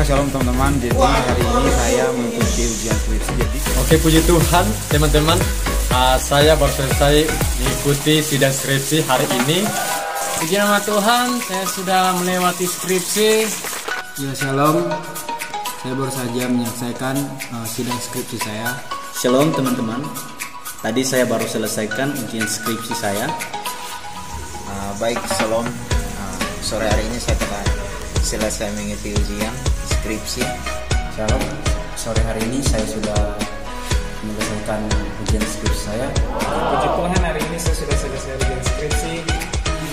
Oke, shalom teman-teman. Jadi hari ini saya mengikuti ujian skripsi. Oke, puji Tuhan teman-teman. Saya baru selesai mengikuti sidang skripsi hari ini. Puji nama Tuhan, saya sudah melewati skripsi. Ya, shalom. Saya baru saja menyelesaikan sidang skripsi saya. Shalom teman-teman. Tadi saya baru selesaikan ujian skripsi saya. Baik, shalom. Sore hari ini saya telah selesai mengikuti ujian skripsi. Shalom. Sore hari ini saya sudah menyelesaikan ujian skripsi saya. Puji Tuhan, hari ini saya sudah selesai ujian skripsi.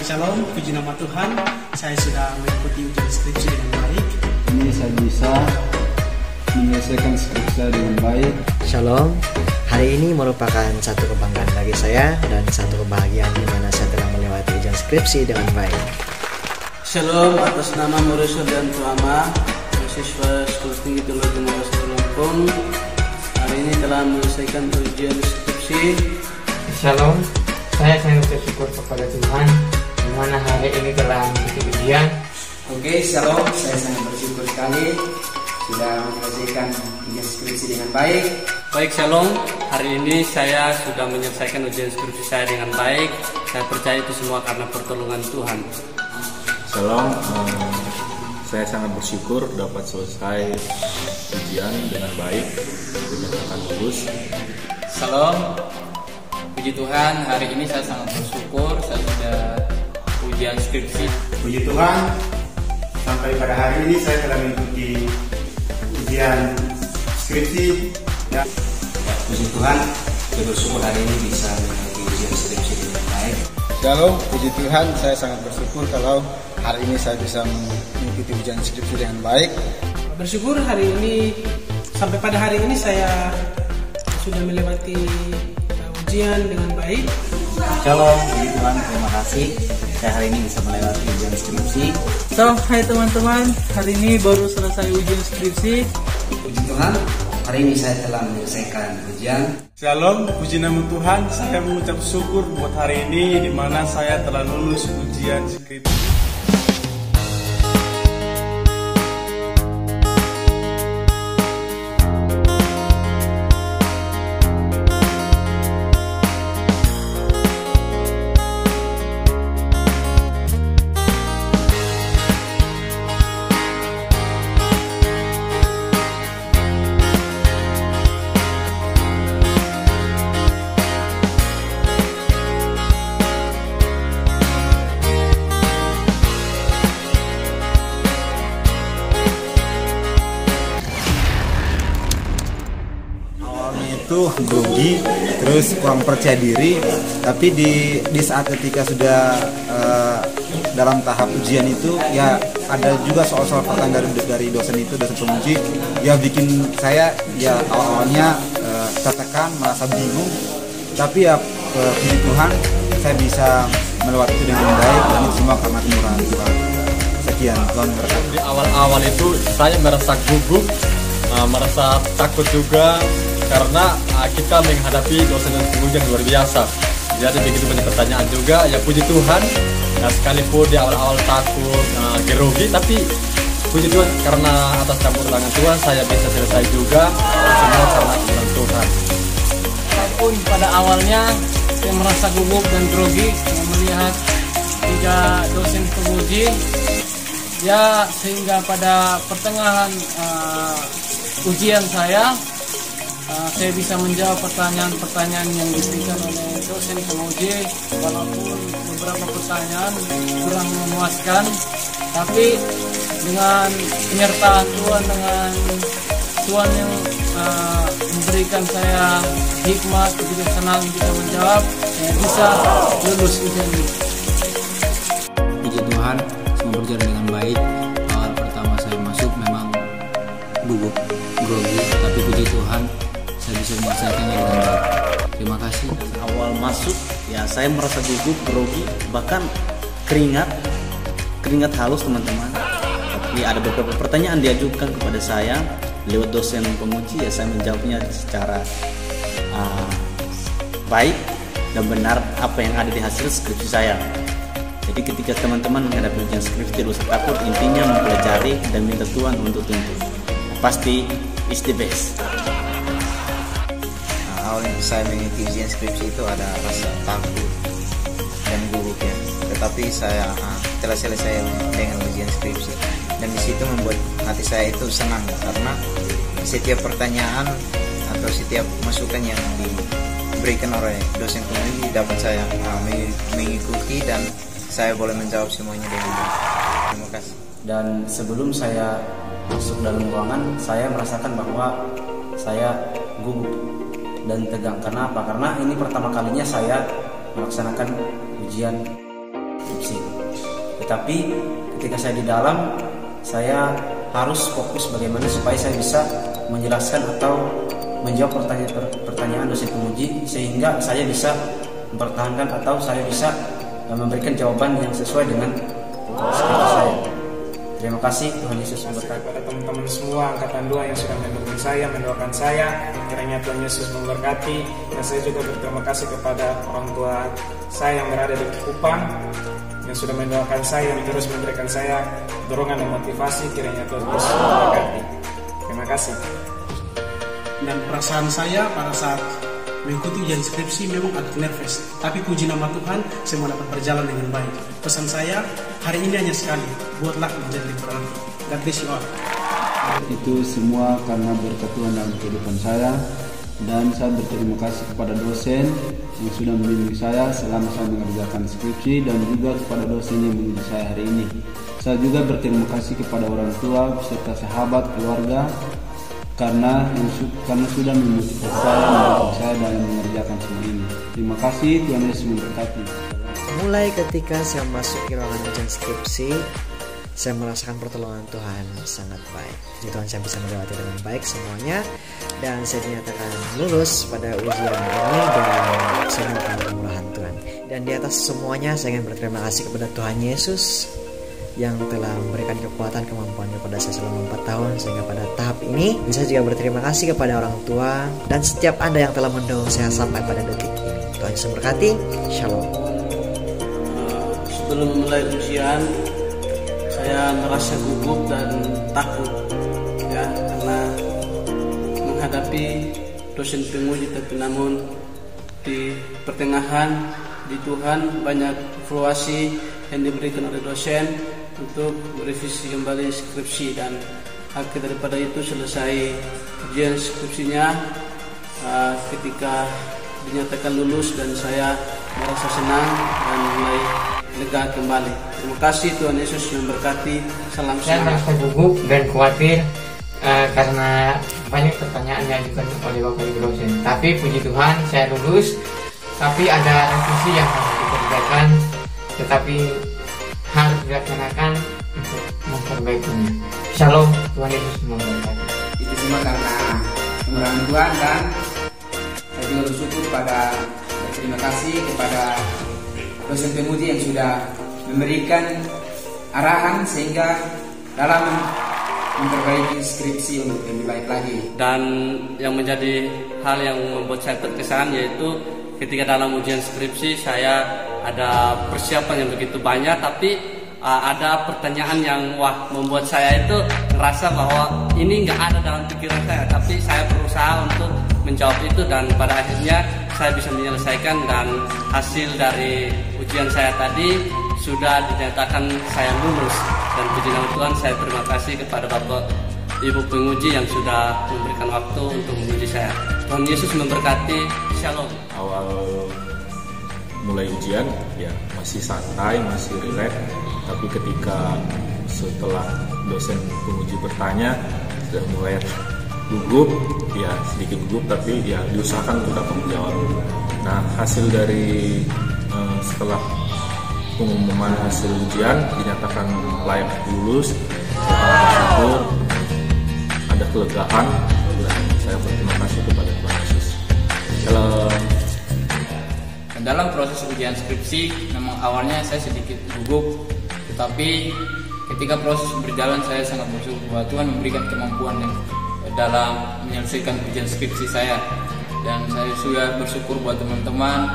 Shalom, puji nama Tuhan, saya sudah mengikuti ujian skripsi dengan baik. Ini saya bisa menyelesaikan skripsi saya dengan baik. Shalom, hari ini merupakan satu kebanggaan bagi saya dan satu kebahagiaan di mana saya telah melewati ujian skripsi dengan baik. Shalom, atas nama Murid dan Tuama, mahasiswa Sekolah Tinggi Teologi Makassar Lampung, hari ini telah menyelesaikan ujian skripsi. Shalom, saya sangat bersyukur kepada Tuhan di mana hari ini telah mengikuti ujian. Oke, shalom. Saya sangat bersyukur sekali sudah menyelesaikan ujian skripsi dengan baik. Baik, shalom. Hari ini saya sudah menyelesaikan ujian skripsi saya dengan baik. Saya percaya itu semua karena pertolongan Tuhan. Shalom, saya sangat bersyukur dapat selesai ujian dengan baik, dinyatakan lulus. Shalom, puji Tuhan, hari ini saya sangat bersyukur saya sudah ujian skripsi. Puji Tuhan, sampai pada hari ini saya telah mengikuti ujian skripsi. Ya. Puji Tuhan, saya bersyukur hari ini bisa mengikuti ujian skripsi dengan baik. Shalom, puji Tuhan, saya sangat bersyukur kalau hari ini saya bisa mengikuti ujian skripsi dengan baik. Bersyukur hari ini, sampai pada hari ini saya sudah melewati ujian dengan baik. Shalom, puji Tuhan, terima kasih. Saya hari ini bisa melewati ujian skripsi. Hai teman-teman, hari ini baru selesai ujian skripsi. Puji Tuhan, hari ini saya telah menyelesaikan ujian. Shalom, puji nama Tuhan, saya mengucap syukur buat hari ini di mana saya telah lulus ujian skripsi. Itu grogi, terus kurang percaya diri, tapi di saat ketika sudah dalam tahap ujian itu ya ada juga soal-soal pertanyaan dari dosen penguji ya bikin saya ya awalnya tertekan, merasa bingung, tapi ya puji Tuhan saya bisa melewati itu dengan baik dan itu semua karena kemurahan Tuhan. Sekian, Tuhan berkati. Di awal-awal itu saya merasa gugup, merasa takut juga karena kita menghadapi dosen dan penguji yang luar biasa. Jadi begitu banyak pertanyaan juga. Ya puji Tuhan, ya, sekalipun di awal-awal takut, grogi, tapi puji Tuhan karena atas campur tangan Tuhan saya bisa selesai juga. Semua karena Tuhan Tuhan. Walaupun pada awalnya saya merasa gugup dan grogi melihat 3 dosen penguji, ya sehingga pada pertengahan ujian saya bisa menjawab pertanyaan-pertanyaan yang diberikan oleh dosen penguji. Walaupun beberapa pertanyaan kurang memuaskan, tapi dengan penyertaan Tuhan, dengan Tuhan yang memberikan saya hikmat, kebijaksanaan bisa menjawab, saya bisa lulus ujian ini. Puji Tuhan, semua berjalan dengan baik. Awal pertama saya masuk memang gugup, grogi, tapi puji Tuhan saya bisa menyelesaikannya dengan baik. Terima kasih. Awal masuk, ya saya merasa gugup, grogi, bahkan keringat halus teman-teman. Tapi ada beberapa pertanyaan diajukan kepada saya lewat dosen penguji, ya saya menjawabnya secara baik dan benar apa yang ada di hasil skripsi saya. Jadi ketika teman-teman menghadapi ujian skripsi tidak usah takut, intinya mempelajari dan minta Tuhan untuk tuntut. Pasti is the best. Awal yang saya mengikuti ujian skripsi itu ada rasa takut dan gugup ya. Tetapi saya telah selesai dengan ujian skripsi dan di situ membuat hati saya itu senang karena setiap pertanyaan atau setiap masukan yang diberikan oleh dosen penguji dapat saya mengikuti dan saya boleh menjawab semuanya dengan baik. Terima kasih. Dan sebelum saya masuk dalam ruangan, saya merasakan bahwa saya gugup dan tegang. Karena apa? Karena ini pertama kalinya saya melaksanakan ujian skripsi. Tetapi ketika saya di dalam, saya harus fokus bagaimana supaya saya bisa menjelaskan atau menjawab pertanyaan dosen penguji sehingga saya bisa mempertahankan atau saya bisa memberikan jawaban yang sesuai dengan skripsi saya. Terima kasih, Tuhan Yesus memberkati. Kepada teman-teman semua angkatan 2 yang sudah mendukung saya, mendoakan saya, kiranya Tuhan Yesus memberkati. Dan saya juga berterima kasih kepada orang tua saya yang berada di Kupang yang sudah mendoakan saya, yang terus memberikan saya dorongan dan motivasi. Kiranya Tuhan Yesus memberkati. Terima kasih. Dan perasaan saya pada saat mengikuti ujian skripsi memang agak nervous, tapi puji nama Tuhan semua dapat berjalan dengan baik. Pesan saya hari ini hanya sekali, buatlah menjadi berarti. God bless you all. Itu semua karena berkat Tuhan dalam kehidupan saya, dan saya berterima kasih kepada dosen yang sudah membimbing saya selama saya mengerjakan skripsi dan juga kepada dosen yang menguji saya hari ini. Saya juga berterima kasih kepada orang tua beserta sahabat keluarga karena sudah memotivasi saya, mendukung saya dalam mengerjakan semua ini. Terima kasih, Tuhan Yesus memberkati. Mulai ketika saya masuk ke ruangan ujian skripsi, saya merasakan pertolongan Tuhan sangat baik. Jadi Tuhan saya bisa melewati dengan baik semuanya, dan saya dinyatakan lulus pada ujian ini dan saya menemukan kemurahan Tuhan. Dan di atas semuanya saya ingin berterima kasih kepada Tuhan Yesus yang telah memberikan kekuatan kemampuan kepada saya selama 4 tahun sehingga pada tahap ini. Bisa juga berterima kasih kepada orang tua dan setiap Anda yang telah mendukung saya sampai pada detik ini. Tuhan Yesus memberkati. Shalom. Sebelum memulai ujian, saya merasa gugup dan takut ya, karena menghadapi dosen penguji. Tapi namun di pertengahan di Tuhan banyak evaluasi yang diberikan oleh dosen untuk merevisi kembali skripsi, dan akhir daripada itu selesai ujian skripsinya ketika dinyatakan lulus, dan saya merasa senang dan mulai lega kembali. Terima kasih, Tuhan Yesus memberkati. Salam Saya merasa gugup dan khawatir karena banyak pertanyaan yang diajukan oleh Bapak Ibu dosen. Tapi puji Tuhan saya lulus, tapi ada revisi yang harus dikerjakan, tetapi harus dilaksanakan untuk memperbaikinya. Shalom, Tuhan Yesus memberkati. Itu semua karena kemurahan Tuhan, dan saya juga bersyukur berterima kasih kepada dosen penguji yang sudah memberikan arahan sehingga dalam memperbaiki skripsi untuk lebih baik lagi. Dan yang menjadi hal yang membuat saya terkesan yaitu ketika dalam ujian skripsi saya ada persiapan yang begitu banyak, tapi ada pertanyaan yang membuat saya itu merasa bahwa ini nggak ada dalam pikiran saya, tapi saya berusaha untuk menjawab itu, dan pada akhirnya saya bisa menyelesaikan, dan hasil dari ujian saya tadi sudah dinyatakan saya lulus. Dan puji nama Tuhan, saya terima kasih kepada Bapak Ibu penguji yang sudah memberikan waktu untuk menguji saya. Tuhan Yesus memberkati. Shalom. Awal mulai ujian ya masih santai, masih rileks, tapi ketika setelah dosen penguji bertanya sudah mulai gugup, ya sedikit gugup, tapi ya diusahakan untuk dapat menjawab. Nah, hasil dari setelah pengumuman hasil ujian dinyatakan layak lulus, saya bersyukur, ada kelegaan, dan saya berterima kasih kepada Tuhan Yesus. Dalam proses ujian skripsi memang awalnya saya sedikit gugup, tetapi ketika proses berjalan saya sangat bersyukur bahwa Tuhan memberikan kemampuan yang dalam menyelesaikan ujian skripsi saya. Dan saya sudah bersyukur buat teman-teman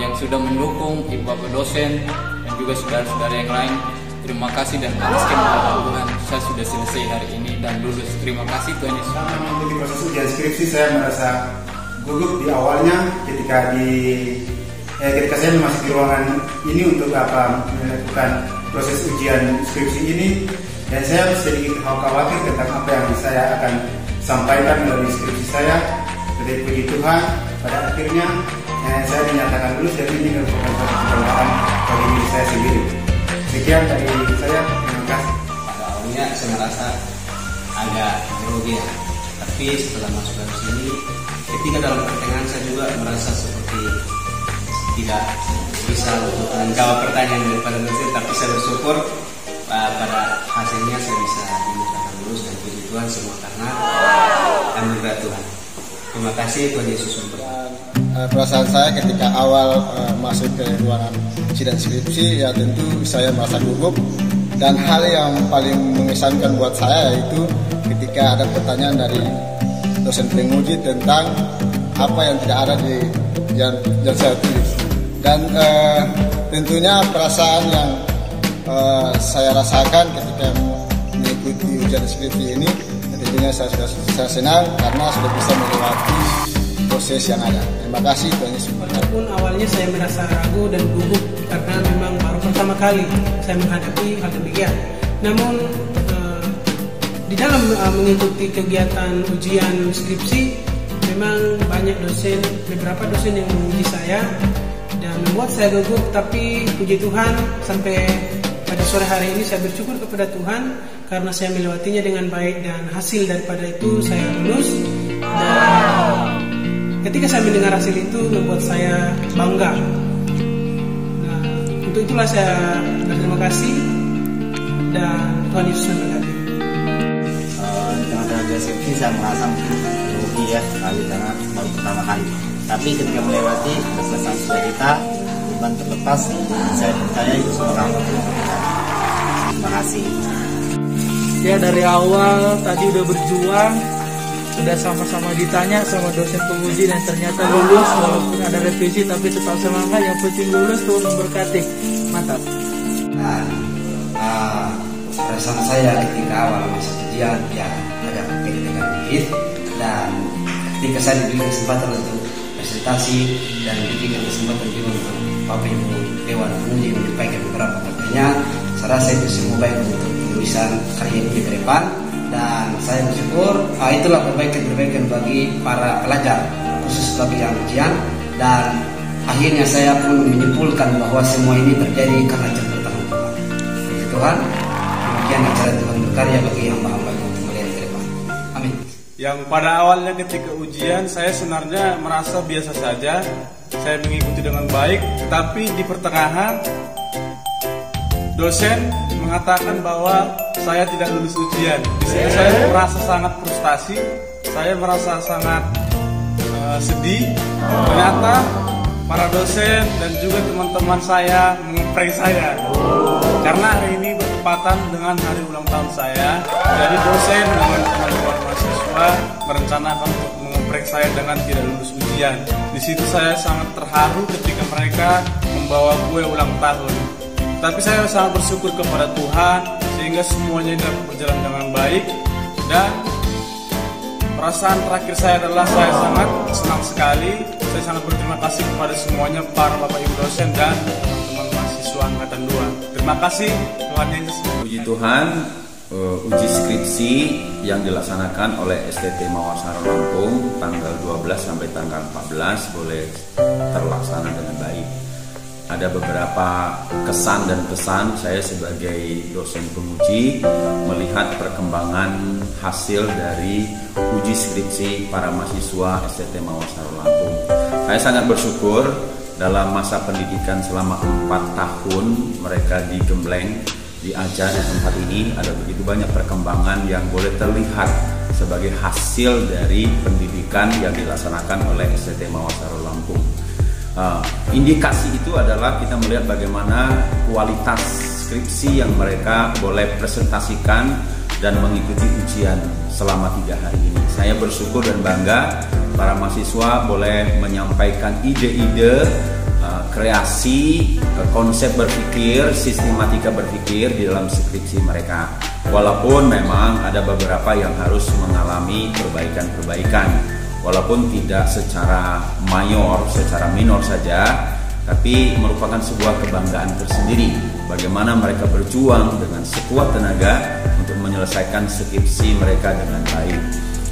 yang sudah mendukung, ibu bapak dosen, dan juga saudara-saudara yang lain. Terima kasih dan atas kemurahan Tuhan saya sudah selesai hari ini dan lulus. Terima kasih Tuhan Yesus. Mengikuti proses ujian skripsi saya merasa gugup di awalnya ketika saya memasuki ruangan ini untuk melakukan proses ujian skripsi ini, dan saya sedikit khawatir tentang apa yang saya akan sampaikan melalui skripsi saya. Jadi puji Tuhan, pada akhirnya saya dinyatakan lulus, dan ini merupakan suatu kebanggaan bagi diri saya sendiri. Sekian dari saya, terima kasih. Pada awalnya saya merasa agak grogi ya, tapi setelah masuk dari sini, ketika dalam pertengahan saya juga merasa seperti tidak bisa untuk menjawab pertanyaan daripada dosen, tapi saya bersyukur pada hasilnya saya bisa dinyatakan lulus, dan puji Tuhan semua karena anugerah Tuhan. Terima kasih Tuhan Yesus memberkati. Perasaan saya ketika awal masuk ke ruangan sidang skripsi, ya tentu saya merasa gugup, dan hal yang paling mengesankan buat saya itu ketika ada pertanyaan dari dosen penguji tentang apa yang tidak ada di yang saya tulis, dan tentunya perasaan yang saya rasakan ketika mengikuti ujian skripsi ini, tentunya saya senang karena sudah bisa melewati proses yang ada. Terima kasih Tuhan Yesus. Walaupun awalnya saya merasa ragu dan gugup karena memang baru pertama kali saya menghadapi hal demikian. Namun di dalam mengikuti kegiatan ujian skripsi, memang banyak beberapa dosen yang menguji saya dan membuat saya gugup. Tapi puji Tuhan, sampai pada sore hari ini saya bersyukur kepada Tuhan karena saya melewatinya dengan baik, dan hasil daripada itu saya lulus. Dan ketika saya mendengar hasil itu membuat saya bangga. Nah, untuk itulah saya berterima kasih, dan Tuhan Yesus memberkati. Dengan ujian skripsi saya merasa mungkin rugi ya sekali karena baru pertama kali. Tapi ketika melewati keselesaan kita, beban terlepas, saya percaya itu semua rahmat Tuhan. Terima kasih. Ya, dari awal tadi udah berjuang, sudah sama-sama ditanya sama dosen penguji, dan ternyata lulus walaupun ada revisi, tapi tetap semangat. Yang penting lulus, Tuhan memberkati. Mantap. Perasaan saya ketika awal masuk ujian ya agak deg-degan dikit, dan ketika saya diberi kesempatan untuk presentasi dan diberikan kesempatan juga untuk Bapak Ibu Dewan Penguji menyampaikan beberapa pertanyaan, saya rasa itu semua baik untuk penulisan karya ini ke depan, dan saya bersyukur itulah perbaikan bagi para pelajar, khusus bagi yang ujian, dan akhirnya saya pun menyimpulkan bahwa semua ini terjadi karena campur tangan Tuhan. Puji Tuhan, demikian acara Tuhan berkarya bagi hamba-hamba yang kemudian ke depan. Amin. Yang pada awalnya ketika ujian saya sebenarnya merasa biasa saja, saya mengikuti dengan baik, tetapi di pertengahan dosen mengatakan bahwa saya tidak lulus ujian. Di situ saya merasa sangat frustasi, saya merasa sangat sedih. Ternyata para dosen dan juga teman-teman saya mengeprank saya, karena hari ini bertepatan dengan hari ulang tahun saya. Jadi dosen dengan teman-teman mahasiswa merencanakan untuk mengeprank saya dengan tidak lulus ujian. Di situ saya sangat terharu ketika mereka membawa kue ulang tahun. Tapi saya sangat bersyukur kepada Tuhan sehingga semuanya dapat berjalan dengan baik, dan perasaan terakhir saya adalah saya sangat senang sekali. Saya sangat berterima kasih kepada semuanya, para Bapak Ibu dosen dan teman-teman mahasiswa angkatan 2. Terima kasih Tuhan Yesus. Puji Tuhan, uji skripsi yang dilaksanakan oleh STT Mawar Lampung tanggal 12 sampai tanggal 14 boleh terlaksana dengan baik. Ada beberapa kesan dan pesan saya sebagai dosen penguji melihat perkembangan hasil dari uji skripsi para mahasiswa STT Mawar Lampung. Saya sangat bersyukur dalam masa pendidikan selama 4 tahun mereka digembleng, diajar di tempat ini, ada begitu banyak perkembangan yang boleh terlihat sebagai hasil dari pendidikan yang dilaksanakan oleh STT Mawar Lampung. Indikasi itu adalah kita melihat bagaimana kualitas skripsi yang mereka boleh presentasikan dan mengikuti ujian selama 3 hari ini. Saya bersyukur dan bangga para mahasiswa boleh menyampaikan ide-ide kreasi konsep berpikir, sistematika berpikir di dalam skripsi mereka. Walaupun memang ada beberapa yang harus mengalami perbaikan-perbaikan, walaupun tidak secara mayor, secara minor saja, tapi merupakan sebuah kebanggaan tersendiri bagaimana mereka berjuang dengan sekuat tenaga untuk menyelesaikan skripsi mereka dengan baik.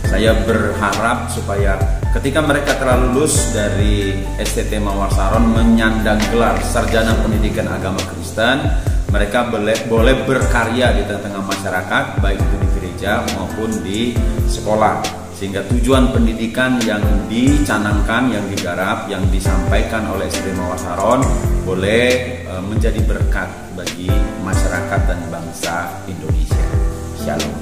Saya berharap supaya ketika mereka telah lulus dari STT Mawar Saron menyandang gelar Sarjana Pendidikan Agama Kristen, mereka boleh berkarya di tengah-tengah masyarakat, baik itu di gereja maupun di sekolah, sehingga tujuan pendidikan yang dicanangkan, yang digarap, yang disampaikan oleh STT Mawar Saron boleh menjadi berkat bagi masyarakat dan bangsa Indonesia. Shalom.